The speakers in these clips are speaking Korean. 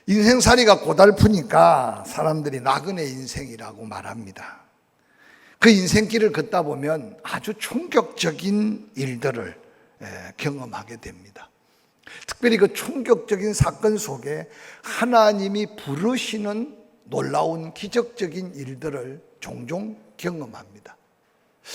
인생살이가 고달프니까 사람들이 나그네 인생이라고 말합니다. 그 인생길을 걷다 보면 아주 충격적인 일들을 경험하게 됩니다. 특별히 그 충격적인 사건 속에 하나님이 부르시는 놀라운 기적적인 일들을 종종 경험합니다.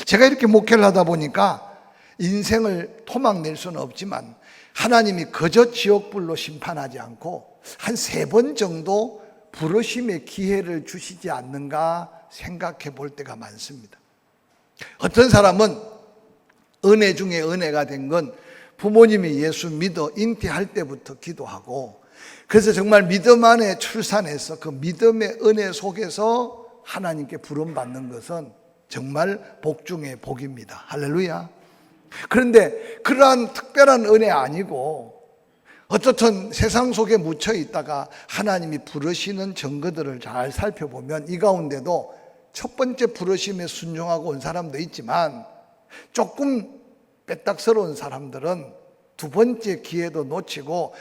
제가 이렇게 목회를 하다 보니까 인생을 토막낼 수는 없지만 하나님이 그저 지옥불로 심판하지 않고 한 3번 정도 부르심의 기회를 주시지 않는가 생각해 볼 때가 많습니다. 어떤 사람은 은혜 중에 은혜가 된 건 부모님이 예수 믿어 잉태할 때부터 기도하고, 그래서 정말 믿음 안에 출산해서 그 믿음의 은혜 속에서 하나님께 부름받는 것은 정말 복 중에 복입니다. 할렐루야. 그런데 그러한 특별한 은혜 아니고 어떻든 세상 속에 묻혀 있다가 하나님이 부르시는 증거들을 잘 살펴보면 이 가운데도 첫 번째 부르심에 순종하고 온 사람도 있지만 조금 빼딱스러운 사람들은 두 번째 기회도 놓치고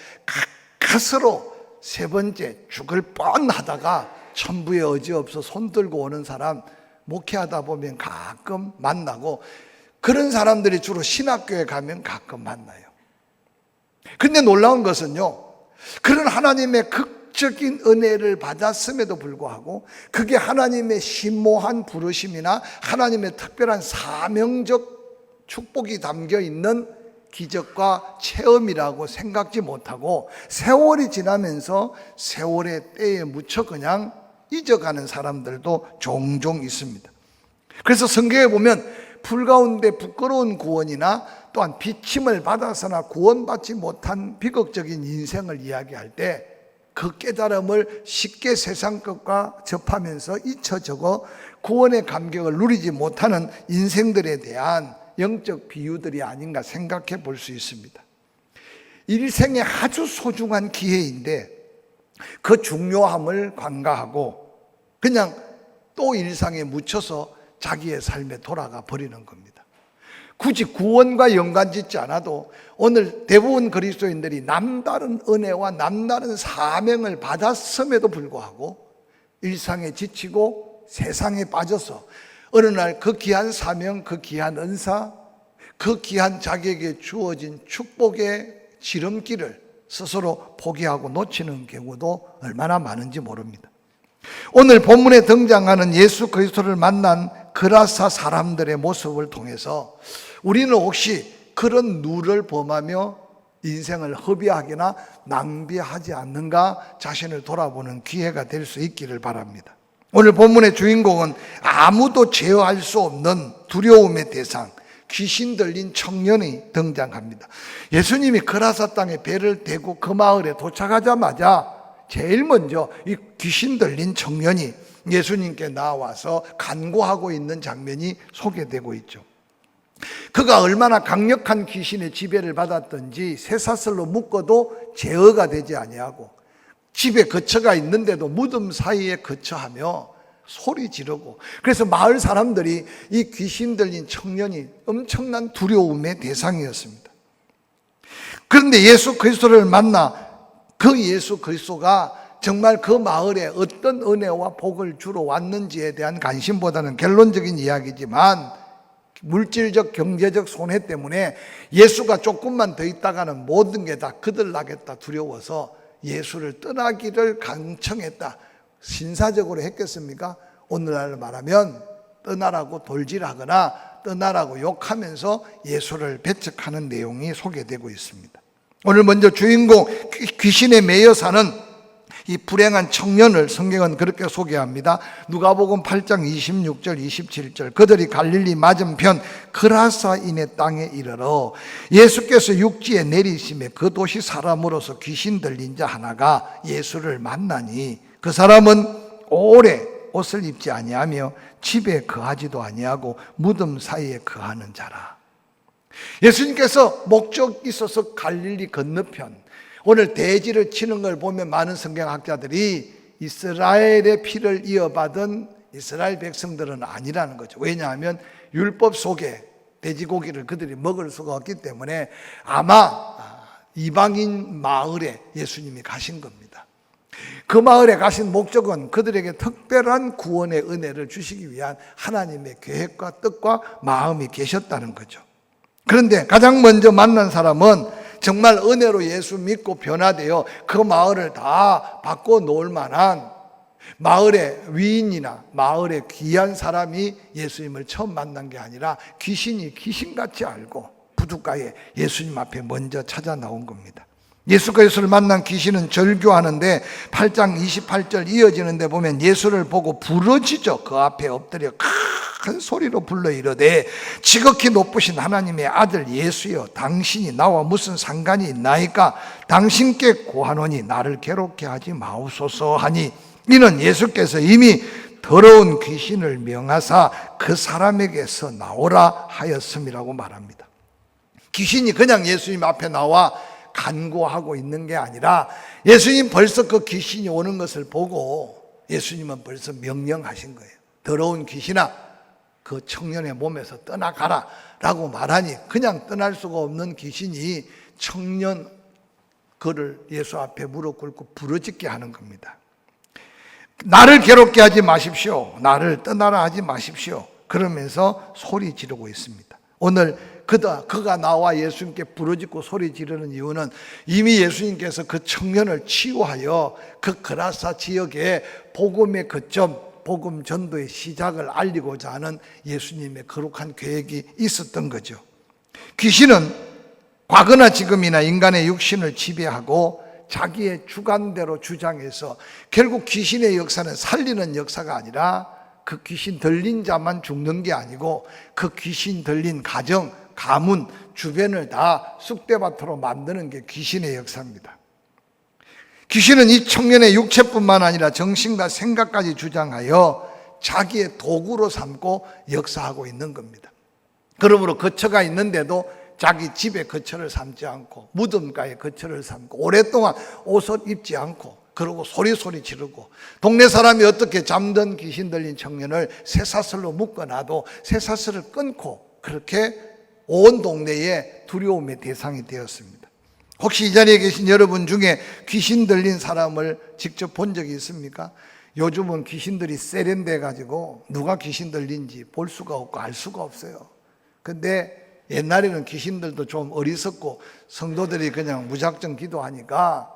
가까스로 세 번째 죽을 뻔하다가 천부의 의지 없어 손 들고 오는 사람 목회하다 보면 가끔 만나고, 그런 사람들이 주로 신학교에 가면 가끔 만나요. 그런데 놀라운 것은요, 그런 하나님의 극적인 은혜를 받았음에도 불구하고 그게 하나님의 심오한 부르심이나 하나님의 특별한 사명적 축복이 담겨 있는 기적과 체험이라고 생각지 못하고 세월이 지나면서 세월의 때에 묻혀 그냥 잊어가는 사람들도 종종 있습니다. 그래서 성경에 보면 불 가운데 부끄러운 구원이나 또한 비침을 받아서나 구원받지 못한 비극적인 인생을 이야기할 때 그 깨달음을 쉽게 세상 것과 접하면서 잊혀져고 구원의 감격을 누리지 못하는 인생들에 대한 영적 비유들이 아닌가 생각해 볼 수 있습니다. 일생에 아주 소중한 기회인데 그 중요함을 관가하고 그냥 또 일상에 묻혀서 자기의 삶에 돌아가 버리는 겁니다. 굳이 구원과 연관짓지 않아도 오늘 대부분 그리스도인들이 남다른 은혜와 남다른 사명을 받았음에도 불구하고 일상에 지치고 세상에 빠져서 어느 날 그 귀한 사명, 그 귀한 은사, 그 귀한 자기에게 주어진 축복의 지름길을 스스로 포기하고 놓치는 경우도 얼마나 많은지 모릅니다. 오늘 본문에 등장하는 예수 그리스도를 만난 그라사 사람들의 모습을 통해서 우리는 혹시 그런 누를 범하며 인생을 허비하거나 낭비하지 않는가 자신을 돌아보는 기회가 될 수 있기를 바랍니다. 오늘 본문의 주인공은 아무도 제어할 수 없는 두려움의 대상, 귀신 들린 청년이 등장합니다. 예수님이 그라사 땅에 배를 대고 그 마을에 도착하자마자 제일 먼저 이 귀신 들린 청년이 예수님께 나와서 간구하고 있는 장면이 소개되고 있죠. 그가 얼마나 강력한 귀신의 지배를 받았던지 쇠사슬로 묶어도 제어가 되지 아니하고 집에 거처가 있는데도 무덤 사이에 거처하며 소리 지르고, 그래서 마을 사람들이 이 귀신 들린 청년이 엄청난 두려움의 대상이었습니다. 그런데 예수 그리스도를 만나 그 예수 그리스도가 정말 그 마을에 어떤 은혜와 복을 주러 왔는지에 대한 관심보다는 결론적인 이야기지만 물질적 경제적 손해 때문에 예수가 조금만 더 있다가는 모든 게 다 거들나겠다 두려워서 예수를 떠나기를 강청했다. 신사적으로 했겠습니까? 오늘날 말하면 떠나라고 돌질하거나 떠나라고 욕하면서 예수를 배척하는 내용이 소개되고 있습니다. 오늘 먼저 주인공 귀신에 매여 사는 이 불행한 청년을 성경은 그렇게 소개합니다. 누가복음 8장 26절 27절 그들이 갈릴리 맞은편 그라사인의 땅에 이르러 예수께서 육지에 내리심에 그 도시 사람으로서 귀신 들린 자 하나가 예수를 만나니 그 사람은 오래 옷을 입지 아니하며 집에 거하지도 아니하고 무덤 사이에 거하는 자라. 예수님께서 목적 있어서 갈릴리 건너편, 오늘 대지를 치는 걸 보면 많은 성경학자들이 이스라엘의 피를 이어받은 이스라엘 백성들은 아니라는 거죠. 왜냐하면 율법 속에 돼지고기를 그들이 먹을 수가 없기 때문에 아마 이방인 마을에 예수님이 가신 겁니다. 그 마을에 가신 목적은 그들에게 특별한 구원의 은혜를 주시기 위한 하나님의 계획과 뜻과 마음이 계셨다는 거죠. 그런데 가장 먼저 만난 사람은 정말 은혜로 예수 믿고 변화되어 그 마을을 다 바꿔 놓을 만한 마을의 위인이나 마을의 귀한 사람이 예수님을 처음 만난 게 아니라 귀신이 귀신같이 알고 부둣가에 예수님 앞에 먼저 찾아 나온 겁니다. 예수 그리스도를 만난 귀신은 절규하는데 8장 28절 이어지는데 보면 예수를 보고 부러지죠. 그 앞에 엎드려 큰 소리로 불러 이르되 지극히 높으신 하나님의 아들 예수여, 당신이 나와 무슨 상관이 있나이까? 당신께 고하노니 나를 괴롭게 하지 마옵소서 하니, 이는 예수께서 이미 더러운 귀신을 명하사 그 사람에게서 나오라 하였음이라고 말합니다. 귀신이 그냥 예수님 앞에 나와 간구하고 있는 게 아니라 예수님 벌써 그 귀신이 오는 것을 보고 예수님은 벌써 명령하신 거예요. 더러운 귀신아, 그 청년의 몸에서 떠나가라 라고 말하니 그냥 떠날 수가 없는 귀신이 청년 그를 예수 앞에 무릎 꿇고 부르짖게 하는 겁니다. 나를 괴롭게 하지 마십시오. 나를 떠나라 하지 마십시오. 그러면서 소리 지르고 있습니다. 오늘 그가 나와 예수님께 부르짖고 소리 지르는 이유는 이미 예수님께서 그 청년을 치유하여 그 그라사 지역에 복음의 거점, 복음 전도의 시작을 알리고자 하는 예수님의 거룩한 계획이 있었던 거죠. 귀신은 과거나 지금이나 인간의 육신을 지배하고 자기의 주관대로 주장해서 결국 귀신의 역사는 살리는 역사가 아니라 그 귀신 들린 자만 죽는 게 아니고 그 귀신 들린 가정, 가문, 주변을 다 쑥대밭으로 만드는 게 귀신의 역사입니다. 귀신은 이 청년의 육체뿐만 아니라 정신과 생각까지 주장하여 자기의 도구로 삼고 역사하고 있는 겁니다. 그러므로 거처가 있는데도 자기 집에 거처를 삼지 않고 무덤가에 거처를 삼고 오랫동안 옷을 입지 않고 그러고 소리 지르고 동네 사람이 어떻게 잠든 귀신 들린 청년을 쇠사슬로 묶어놔도 쇠사슬을 끊고 그렇게 온 동네에 두려움의 대상이 되었습니다. 혹시 이 자리에 계신 여러분 중에 귀신 들린 사람을 직접 본 적이 있습니까? 요즘은 귀신들이 세련돼 가지고 누가 귀신 들린지 볼 수가 없고 알 수가 없어요. 근데 옛날에는 귀신들도 좀 어리석고 성도들이 그냥 무작정 기도하니까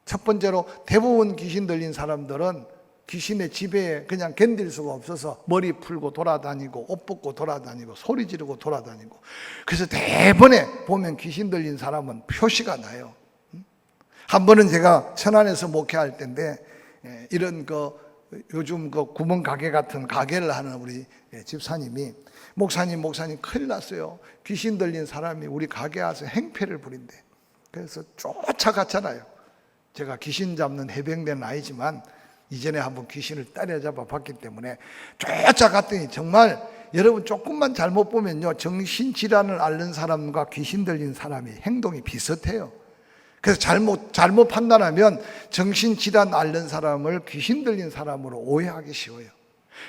첫 번째로 대부분 귀신 들린 사람들은 귀신의 지배에 그냥 견딜 수가 없어서 머리 풀고 돌아다니고 옷 벗고 돌아다니고 소리 지르고 돌아다니고, 그래서 대번에 보면 귀신 들린 사람은 표시가 나요. 한 번은 제가 천안에서 목회할 때인데 이런 요즘 구멍 가게 같은 가게를 하는 우리 집사님이 목사님 큰일 났어요. 귀신 들린 사람이 우리 가게 와서 행패를 부린대. 그래서 쫓아갔잖아요. 제가 귀신 잡는 해병대는 아니지만 이전에 한번 귀신을 때려잡아 봤기 때문에 쫓아갔더니 정말 여러분 조금만 잘못 보면요, 정신질환을 앓는 사람과 귀신 들린 사람이 행동이 비슷해요. 그래서 잘못 판단하면 정신질환 앓는 사람을 귀신 들린 사람으로 오해하기 쉬워요.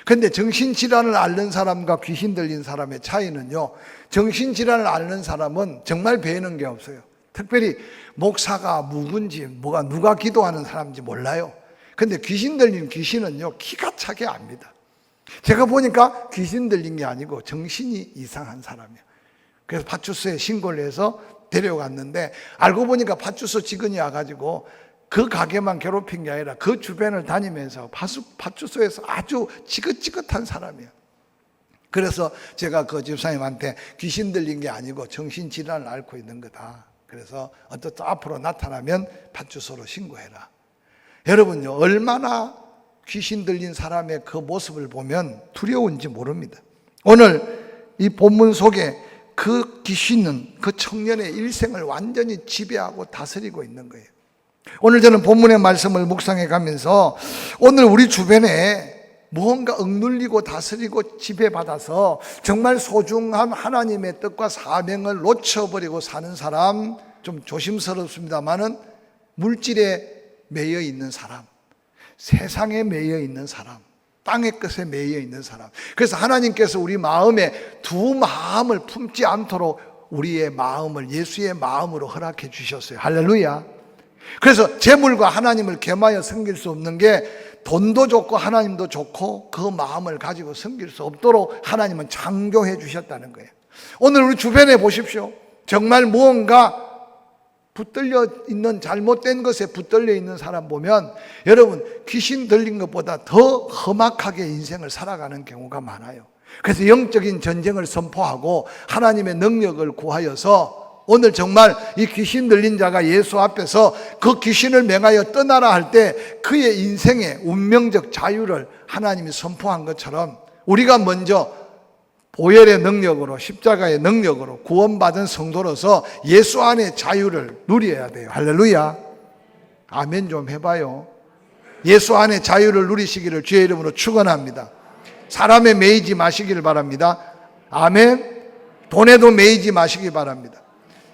그런데 정신질환을 앓는 사람과 귀신 들린 사람의 차이는요, 정신질환을 앓는 사람은 정말 배우는 게 없어요. 특별히 목사가 누군지 누가 기도하는 사람인지 몰라요. 근데 귀신 들린 귀신은요, 기가 차게 압니다. 제가 보니까 귀신 들린 게 아니고 정신이 이상한 사람이에요. 그래서 파출소에 신고를 해서 데려갔는데 알고 보니까 파출소 직원이 와가지고 그 가게만 괴롭힌 게 아니라 그 주변을 다니면서 파출소에서 아주 지긋지긋한 사람이에요. 그래서 제가 그 집사님한테 귀신 들린 게 아니고 정신질환을 앓고 있는 거다. 그래서 어떻든 앞으로 나타나면 파출소로 신고해라. 여러분요, 얼마나 귀신 들린 사람의 그 모습을 보면 두려운지 모릅니다. 오늘 이 본문 속에 그 귀신은 그 청년의 일생을 완전히 지배하고 다스리고 있는 거예요. 오늘 저는 본문의 말씀을 묵상해 가면서 오늘 우리 주변에 무언가 억눌리고 다스리고 지배받아서 정말 소중한 하나님의 뜻과 사명을 놓쳐버리고 사는 사람, 좀 조심스럽습니다만은 물질에 매여 있는 사람, 세상에 매여 있는 사람, 땅의 것에 매여 있는 사람. 그래서 하나님께서 우리 마음에 두 마음을 품지 않도록 우리의 마음을 예수의 마음으로 허락해 주셨어요. 할렐루야. 그래서 재물과 하나님을 겸하여 섬길 수 없는 게 돈도 좋고 하나님도 좋고 그 마음을 가지고 섬길 수 없도록 하나님은 창조해 주셨다는 거예요. 오늘 우리 주변에 보십시오. 정말 무언가 붙들려 있는, 잘못된 것에 붙들려 있는 사람 보면 여러분, 귀신 들린 것보다 더 험악하게 인생을 살아가는 경우가 많아요. 그래서 영적인 전쟁을 선포하고 하나님의 능력을 구하여서 오늘 정말 이 귀신 들린 자가 예수 앞에서 그 귀신을 맹하여 떠나라 할 때 그의 인생의 운명적 자유를 하나님이 선포한 것처럼 우리가 먼저 보혈의 능력으로, 십자가의 능력으로 구원받은 성도로서 예수 안의 자유를 누려야 돼요. 할렐루야. 아멘 좀 해봐요. 예수 안의 자유를 누리시기를 주의 이름으로 축원합니다. 사람에 매이지 마시기를 바랍니다. 아멘. 돈에도 매이지 마시기 바랍니다.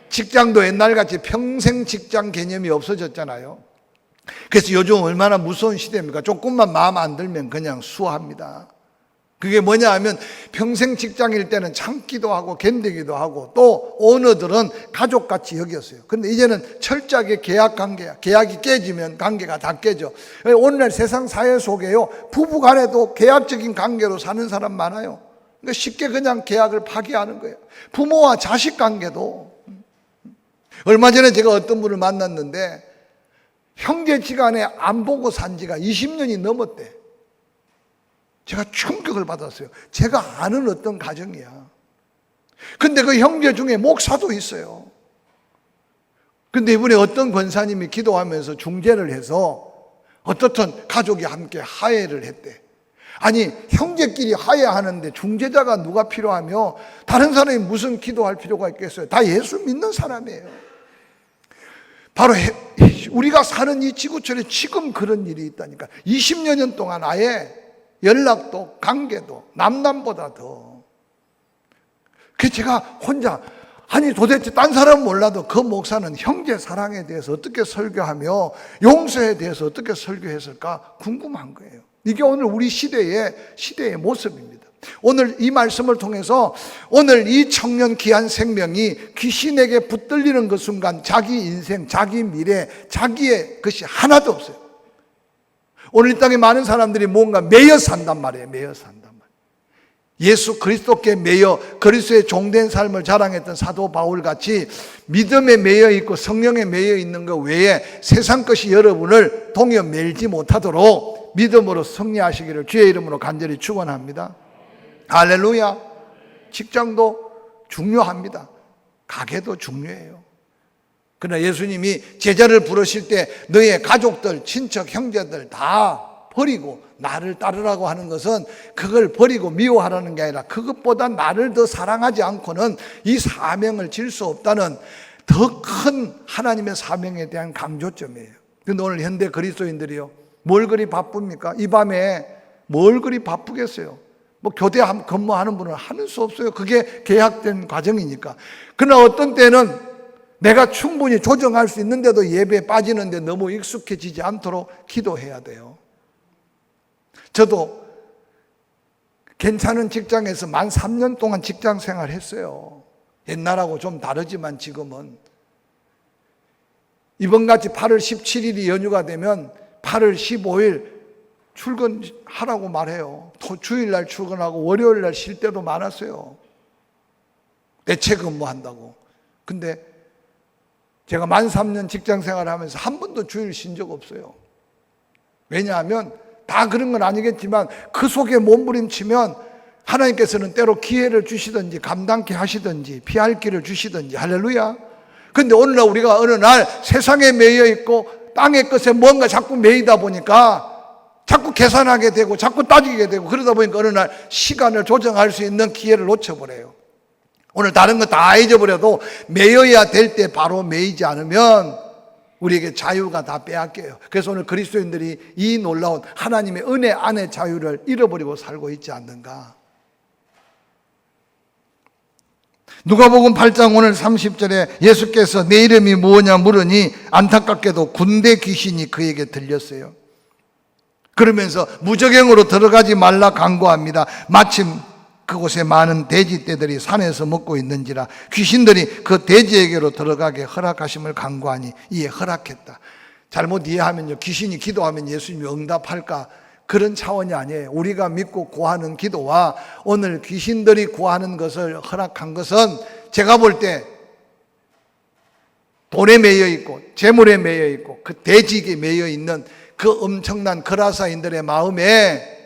직장도 옛날같이 평생 직장 개념이 없어졌잖아요. 그래서 요즘 얼마나 무서운 시대입니까? 조금만 마음 안 들면 그냥 수화합니다. 그게 뭐냐 하면 평생 직장일 때는 참기도 하고 견디기도 하고 또 오너들은 가족같이 여겼어요. 그런데 이제는 철저하게 계약관계야. 계약이 깨지면 관계가 다 깨져. 오늘날 세상 사회 속에요, 부부간에도 계약적인 관계로 사는 사람 많아요. 그러니까 쉽게 그냥 계약을 파기하는 거예요. 부모와 자식 관계도. 얼마 전에 제가 어떤 분을 만났는데 형제지간에 안 보고 산 지가 20년이 넘었대. 제가 충격을 받았어요. 제가 아는 어떤 가정이야. 근데 그 형제 중에 목사도 있어요. 근데 이번에 어떤 권사님이 기도하면서 중재를 해서 어떻든 가족이 함께 화해를 했대. 아니, 형제끼리 화해하는데 중재자가 누가 필요하며 다른 사람이 무슨 기도할 필요가 있겠어요? 다 예수 믿는 사람이에요. 바로 우리가 사는 이 지구촌에 지금 그런 일이 있다니까. 20여 년 동안 아예 연락도 관계도 남남보다 더. 그래서 제가 혼자, 아니 도대체 딴 사람은 몰라도 그 목사는 형제 사랑에 대해서 어떻게 설교하며 용서에 대해서 어떻게 설교했을까 궁금한 거예요. 이게 오늘 우리 시대의 모습입니다. 오늘 이 말씀을 통해서 오늘 이 청년 귀한 생명이 귀신에게 붙들리는 그 순간 자기 인생, 자기 미래, 자기의 것이 하나도 없어요. 오늘 이 땅에 많은 사람들이 뭔가 매여 산단 말이에요. 매여 산단 말이에요. 예수 그리스도께 매여 그리스도의 종된 삶을 자랑했던 사도 바울 같이 믿음에 매여 있고 성령에 매여 있는 것 외에 세상 것이 여러분을 동여 멜지 못하도록 믿음으로 승리하시기를 주의 이름으로 간절히 축원합니다. 할렐루야. 직장도 중요합니다. 가게도 중요해요. 그러나 예수님이 제자를 부르실 때 너의 가족들, 친척, 형제들 다 버리고 나를 따르라고 하는 것은 그걸 버리고 미워하라는 게 아니라 그것보다 나를 더 사랑하지 않고는 이 사명을 질 수 없다는 더 큰 하나님의 사명에 대한 강조점이에요. 그런데 오늘 현대 그리스도인들이요, 뭘 그리 바쁩니까? 이 밤에 뭘 그리 바쁘겠어요? 뭐 교대 근무하는 분은 하는 수 없어요. 그게 계약된 과정이니까. 그러나 어떤 때는 내가 충분히 조정할 수 있는데도 예배에 빠지는데 너무 익숙해지지 않도록 기도해야 돼요. 저도 괜찮은 직장에서 만 3년 동안 직장 생활을 했어요. 옛날하고 좀 다르지만 지금은. 이번같이 8월 17일이 연휴가 되면 8월 15일 출근하라고 말해요. 주일날 출근하고 월요일날 쉴 때도 많았어요. 대체 근무한다고. 근데 제가 만 3년 직장 생활을 하면서 한 번도 주일 쉰 적 없어요. 왜냐하면 다 그런 건 아니겠지만 그 속에 몸부림치면 하나님께서는 때로 기회를 주시든지 감당케 하시든지 피할 길을 주시든지. 할렐루야. 근데 오늘날 우리가 어느 날 세상에 매여 있고 땅의 것에 뭔가 자꾸 매이다 보니까 자꾸 계산하게 되고 자꾸 따지게 되고 그러다 보니까 어느 날 시간을 조정할 수 있는 기회를 놓쳐버려요. 오늘 다른 거 다 잊어버려도 매여야 될 때 바로 매이지 않으면 우리에게 자유가 다 빼앗겨요. 그래서 오늘 그리스도인들이 이 놀라운 하나님의 은혜 안의 자유를 잃어버리고 살고 있지 않는가. 누가복음 8장 오늘 30절에 예수께서 내 이름이 무엇냐 물으니 안타깝게도 군대 귀신이 그에게 들렸어요. 그러면서 무저갱으로 들어가지 말라 간구합니다. 마침 그곳에 많은 돼지떼들이 산에서 먹고 있는지라 귀신들이 그 돼지에게로 들어가게 허락하심을 간구하니 이에 허락했다. 잘못 이해하면요, 귀신이 기도하면 예수님이 응답할까? 그런 차원이 아니에요. 우리가 믿고 구하는 기도와 오늘 귀신들이 구하는 것을 허락한 것은 제가 볼 때 돈에 매여 있고 재물에 매여 있고 그 대직에 매여 있는 그 엄청난 거라사인들의 마음에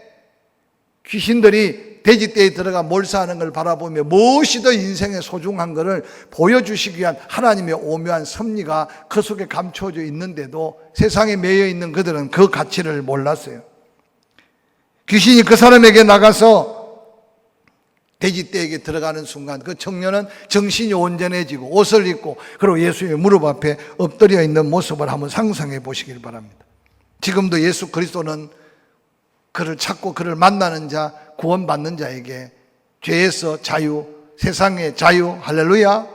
귀신들이 돼지떼에 들어가 몰사하는 걸 바라보며 무엇이 더 인생의 소중한 것을 보여주시기 위한 하나님의 오묘한 섭리가 그 속에 감춰져 있는데도 세상에 매여 있는 그들은 그 가치를 몰랐어요. 귀신이 그 사람에게 나가서 돼지떼에게 들어가는 순간 그 청년은 정신이 온전해지고 옷을 입고 그리고 예수의 무릎 앞에 엎드려 있는 모습을 한번 상상해 보시길 바랍니다. 지금도 예수 그리스도는 그를 찾고 그를 만나는 자, 구원받는 자에게 죄에서 자유, 세상의 자유, 할렐루야,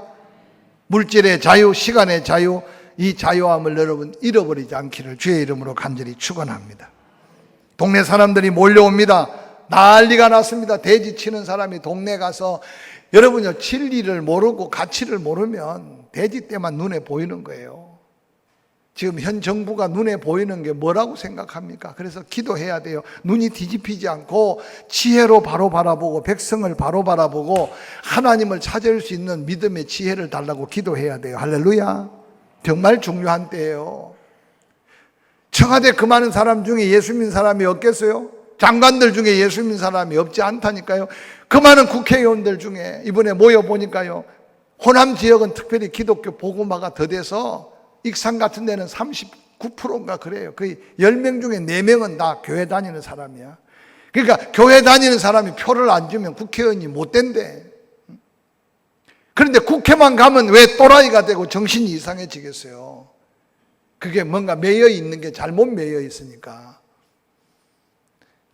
물질의 자유, 시간의 자유, 이 자유함을 여러분 잃어버리지 않기를 주의 이름으로 간절히 축원합니다. 동네 사람들이 몰려옵니다. 난리가 났습니다. 돼지 치는 사람이 동네 가서, 여러분요, 진리를 모르고 가치를 모르면 돼지떼만 눈에 보이는 거예요. 지금 현 정부가 눈에 보이는 게 뭐라고 생각합니까? 그래서 기도해야 돼요. 눈이 뒤집히지 않고 지혜로 바로 바라보고 백성을 바로 바라보고 하나님을 찾을 수 있는 믿음의 지혜를 달라고 기도해야 돼요. 할렐루야. 정말 중요한 때예요. 청와대 그 많은 사람 중에 예수 믿는 사람이 없겠어요? 장관들 중에 예수 믿는 사람이 없지 않다니까요. 그 많은 국회의원들 중에 이번에 모여보니까요, 호남 지역은 특별히 기독교 복음화가 더 돼서 익산 같은 데는 39%인가 그래요. 거의 10명 중에 4명은 다 교회 다니는 사람이야. 그러니까 교회 다니는 사람이 표를 안 주면 국회의원이 못 된대. 그런데 국회만 가면 왜 또라이가 되고 정신이 이상해지겠어요? 그게 뭔가 매여 있는 게 잘못 매여 있으니까.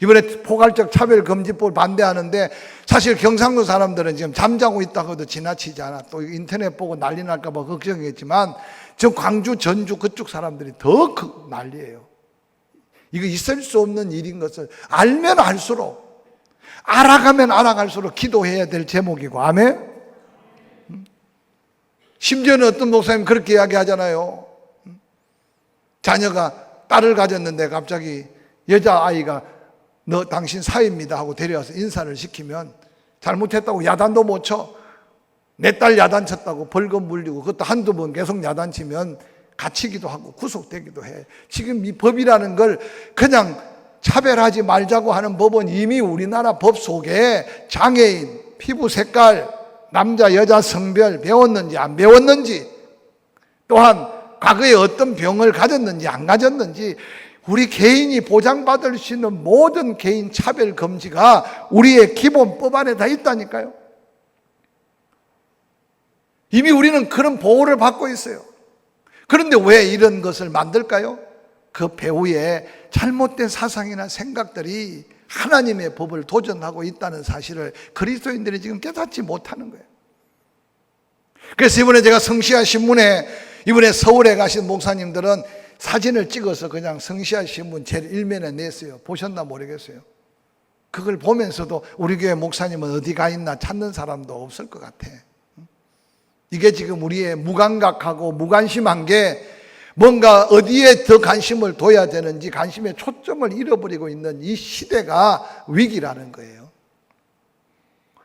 이번에 포괄적 차별금지법을 반대하는데 사실 경상도 사람들은 지금 잠자고 있다고도 지나치지 않아. 또 인터넷 보고 난리 날까 봐 걱정했지만 저 광주, 전주 그쪽 사람들이 더 난리예요. 이거 있을 수 없는 일인 것을 알면 알수록, 알아가면 알아갈수록 기도해야 될 제목이고, 아멘? 심지어는 어떤 목사님 그렇게 이야기하잖아요. 자녀가 딸을 가졌는데 갑자기 여자아이가 당신 사위입니다 하고 데려와서 인사를 시키면 잘못했다고 야단도 못 쳐. 내 딸 야단 쳤다고 벌금 물리고, 그것도 한두 번 계속 야단 치면 갇히기도 하고 구속되기도 해. 지금 이 법이라는 걸 그냥 차별하지 말자고 하는 법은 이미 우리나라 법 속에 장애인, 피부 색깔, 남자 여자 성별 배웠는지 안 배웠는지, 또한 과거에 어떤 병을 가졌는지 안 가졌는지, 우리 개인이 보장받을 수 있는 모든 개인 차별 금지가 우리의 기본법 안에 다 있다니까요. 이미 우리는 그런 보호를 받고 있어요. 그런데 왜 이런 것을 만들까요? 그 배후에 잘못된 사상이나 생각들이 하나님의 법을 도전하고 있다는 사실을 그리스도인들이 지금 깨닫지 못하는 거예요. 그래서 이번에 제가 성시아 신문에, 이번에 서울에 가신 목사님들은 사진을 찍어서 그냥 성시아 신문 제일 일면에 냈어요. 보셨나 모르겠어요. 그걸 보면서도 우리 교회 목사님은 어디 가 있나 찾는 사람도 없을 것 같아. 이게 지금 우리의 무감각하고 무관심한 게 뭔가 어디에 더 관심을 둬야 되는지 관심의 초점을 잃어버리고 있는 이 시대가 위기라는 거예요.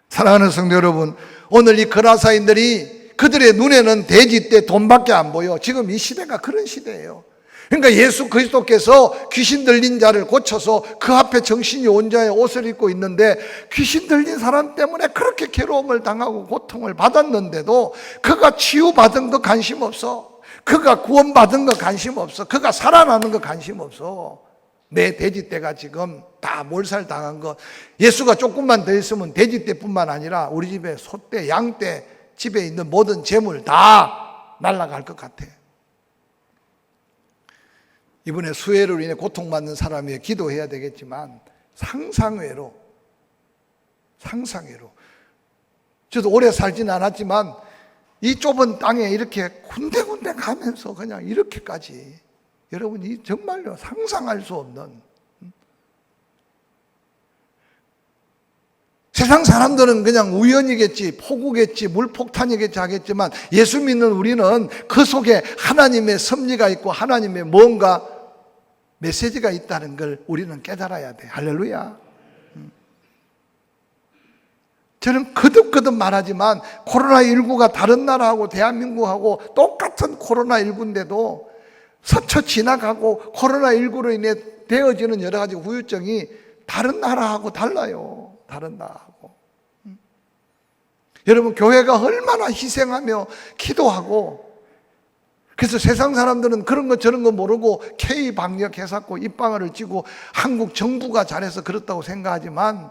사랑하는 성도 여러분, 오늘 이 거라사인들이 그들의 눈에는 돼지떼 돈밖에 안 보여. 지금 이 시대가 그런 시대예요. 그러니까 예수 그리스도께서 귀신 들린 자를 고쳐서 그 앞에 정신이 온 자의 옷을 입고 있는데, 귀신 들린 사람 때문에 그렇게 괴로움을 당하고 고통을 받았는데도 그가 치유받은 거 관심 없어. 그가 구원받은 거 관심 없어. 그가 살아나는 거 관심 없어. 내 돼지떼가 지금 다 몰살당한 거, 예수가 조금만 더 있으면 돼지떼뿐만 아니라 우리 집에 소떼, 양떼, 집에 있는 모든 재물 다 날아갈 것 같아. 이번에 수해로 인해 고통받는 사람이 기도해야 되겠지만 상상외로, 저도 오래 살지는 않았지만 이 좁은 땅에 이렇게 군데군데 가면서 그냥 이렇게까지, 여러분이 정말로 상상할 수 없는, 세상 사람들은 그냥 우연이겠지, 폭우겠지, 물폭탄이겠지 하겠지만 예수 믿는 우리는 그 속에 하나님의 섭리가 있고 하나님의 뭔가 메시지가 있다는 걸 우리는 깨달아야 돼. 할렐루야. 저는 거듭거듭 말하지만 코로나19가 다른 나라하고 대한민국하고 똑같은 코로나19인데도 스쳐 지나가고 코로나19로 인해 되어지는 여러 가지 후유증이 다른 나라하고 달라요. 다른 나라하고. 여러분, 교회가 얼마나 희생하며 기도하고, 그래서 세상 사람들은 그런 거 저런 거 모르고 K방역 해갖고 입방아를 찌고 한국 정부가 잘해서 그렇다고 생각하지만,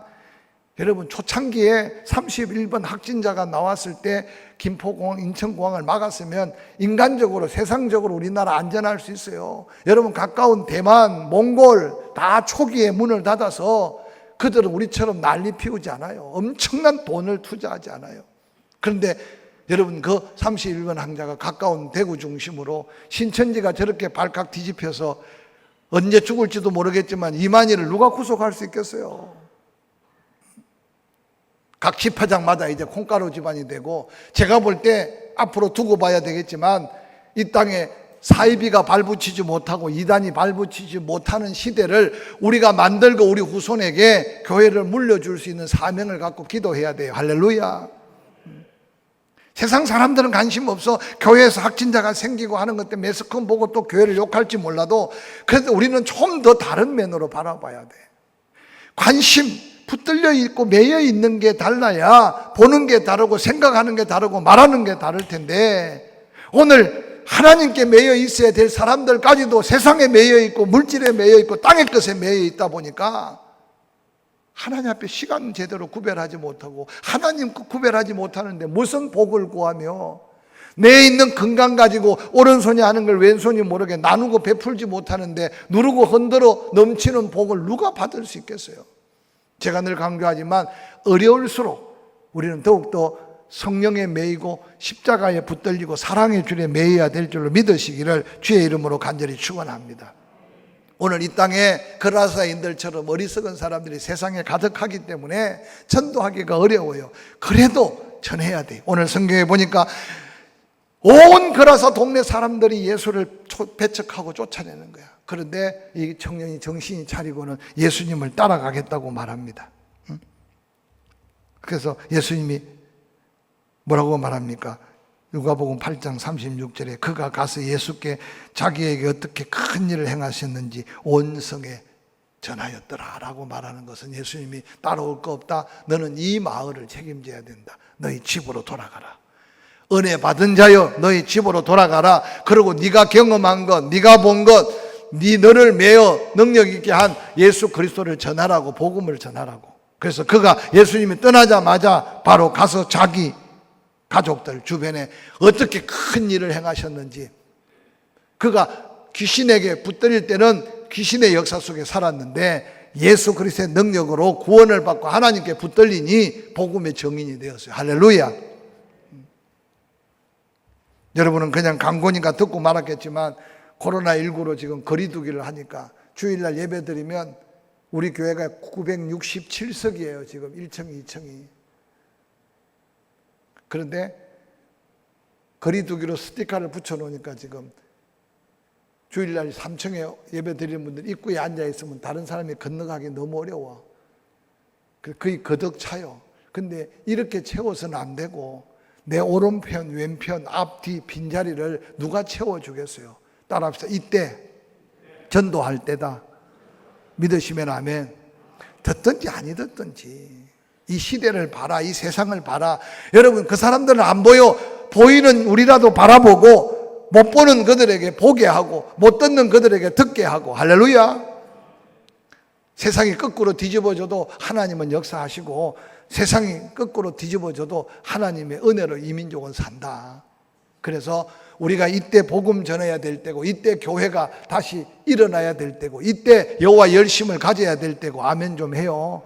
여러분, 초창기에 31번 확진자가 나왔을 때 김포공항, 인천공항을 막았으면 인간적으로, 세상적으로 우리나라 안전할 수 있어요. 여러분, 가까운 대만, 몽골 다 초기에 문을 닫아서 그들은 우리처럼 난리 피우지 않아요. 엄청난 돈을 투자하지 않아요. 그런데 여러분, 그 31번 항자가 가까운 대구 중심으로 신천지가 저렇게 발칵 뒤집혀서 언제 죽을지도 모르겠지만 이만희를 누가 구속할 수 있겠어요? 각 집회장마다 이제 콩가루 집안이 되고, 제가 볼 때 앞으로 두고 봐야 되겠지만 이 땅에 사이비가 발붙이지 못하고 이단이 발붙이지 못하는 시대를 우리가 만들고 우리 후손에게 교회를 물려줄 수 있는 사명을 갖고 기도해야 돼요. 할렐루야. 세상 사람들은 관심 없어. 교회에서 확진자가 생기고 하는 것 때문에 매스컴 보고 또 교회를 욕할지 몰라도, 그래도 우리는 좀 더 다른 면으로 바라봐야 돼. 관심 붙들려 있고 매여 있는 게 달라야 보는 게 다르고 생각하는 게 다르고 말하는 게 다를 텐데, 오늘 하나님께 매여 있어야 될 사람들까지도 세상에 매여 있고 물질에 매여 있고 땅의 것에 매여 있다 보니까 하나님 앞에 시간 제대로 구별하지 못하고 하나님 구별하지 못하는데 무슨 복을 구하며 내 있는 건강 가지고 오른손이 하는 걸 왼손이 모르게 나누고 베풀지 못하는데 누르고 흔들어 넘치는 복을 누가 받을 수 있겠어요? 제가 늘 강조하지만 어려울수록 우리는 더욱더 성령에 매이고 십자가에 붙들리고 사랑의 줄에 매여야 될 줄로 믿으시기를 주의 이름으로 간절히 축원합니다. 오늘 이 땅에 거라사인들처럼 어리석은 사람들이 세상에 가득하기 때문에 전도하기가 어려워요. 그래도 전해야 돼요. 오늘 성경에 보니까 온 거라사 동네 사람들이 예수를 배척하고 쫓아내는 거야. 그런데 이 청년이 정신이 차리고는 예수님을 따라가겠다고 말합니다. 그래서 예수님이 뭐라고 말합니까? 누가복음 8장 36절에 그가 가서 예수께 자기에게 어떻게 큰 일을 행하셨는지 온 성에 전하였더라 라고 말하는 것은 예수님이 따라올 거 없다. 너는 이 마을을 책임져야 된다. 너희 집으로 돌아가라. 은혜 받은 자여 너희 집으로 돌아가라. 그리고 네가 경험한 것, 네가 본 것, 너를 매어 능력 있게 한 예수 그리스도를 전하라고, 복음을 전하라고. 그래서 그가 예수님이 떠나자마자 바로 가서 자기 가족들 주변에 어떻게 큰 일을 행하셨는지, 그가 귀신에게 붙들릴 때는 귀신의 역사 속에 살았는데 예수 그리스도의 능력으로 구원을 받고 하나님께 붙들리니 복음의 증인이 되었어요. 할렐루야. 여러분은 그냥 광고니까 듣고 말았겠지만 코로나19로 지금 거리두기를 하니까 주일날 예배 드리면 우리 교회가 967석이에요. 지금 1층, 2층이. 그런데 거리두기로 스티커를 붙여놓으니까 지금 주일날 3층에 예배 드리는 분들 입구에 앉아있으면 다른 사람이 건너가기 너무 어려워. 거의 거덕 차요. 근데 이렇게 채워서는 안 되고 내 오른편, 왼편, 앞, 뒤 빈자리를 누가 채워주겠어요? 따라합시다. 이때 전도할 때다. 믿으시면 아멘. 듣든지 아니 듣든지 이 시대를 봐라, 이 세상을 봐라. 여러분, 그 사람들은 안 보여. 보이는 우리라도 바라보고 못 보는 그들에게 보게 하고 못 듣는 그들에게 듣게 하고. 할렐루야. 세상이 거꾸로 뒤집어져도 하나님은 역사하시고 세상이 거꾸로 뒤집어져도 하나님의 은혜로 이 민족은 산다. 그래서 우리가 이때 복음 전해야 될 때고, 이때 교회가 다시 일어나야 될 때고, 이때 여호와 열심을 가져야 될 때고. 아멘 좀 해요.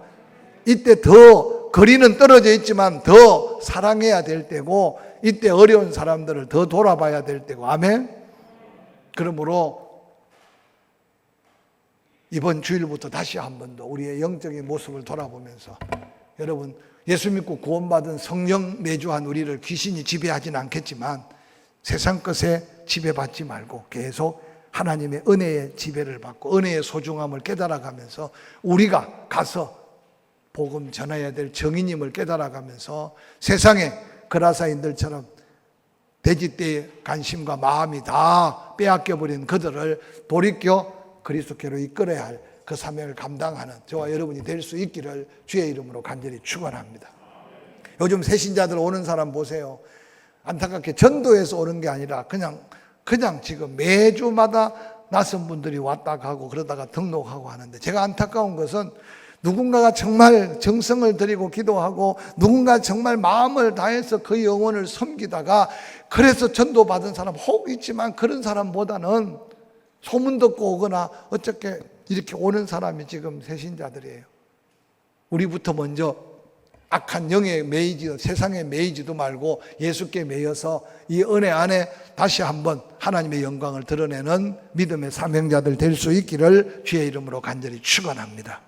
이때 더 거리는 떨어져 있지만 더 사랑해야 될 때고, 이때 어려운 사람들을 더 돌아봐야 될 때고. 아멘. 그러므로 이번 주일부터 다시 한 번 더 우리의 영적인 모습을 돌아보면서 여러분, 예수 믿고 구원받은 성령 내주한 우리를 귀신이 지배하지는 않겠지만 세상 것에 지배받지 말고 계속 하나님의 은혜의 지배를 받고 은혜의 소중함을 깨달아가면서 우리가 가서 복음 전해야 될 정인임을 깨달아가면서 세상에 그라사인들처럼 돼지떼의 관심과 마음이 다 빼앗겨버린 그들을 돌이켜 그리스도께로 이끌어야 할 그 사명을 감당하는 저와 여러분이 될 수 있기를 주의 이름으로 간절히 축원합니다. 요즘 새신자들 오는 사람 보세요. 안타깝게 전도에서 오는 게 아니라 그냥 지금 매주마다 낯선 분들이 왔다 가고 그러다가 등록하고 하는데, 제가 안타까운 것은 누군가가 정말 정성을 들이고 기도하고 누군가 정말 마음을 다해서 그 영혼을 섬기다가 그래서 전도받은 사람 혹 있지만 그런 사람보다는 소문 듣고 오거나 어떻게 이렇게 오는 사람이 지금 새신자들이에요. 우리부터 먼저 악한 영에 매이지, 세상에 매이지도 말고 예수께 매여서 이 은혜 안에 다시 한번 하나님의 영광을 드러내는 믿음의 사명자들 될 수 있기를 주의 이름으로 간절히 축원합니다.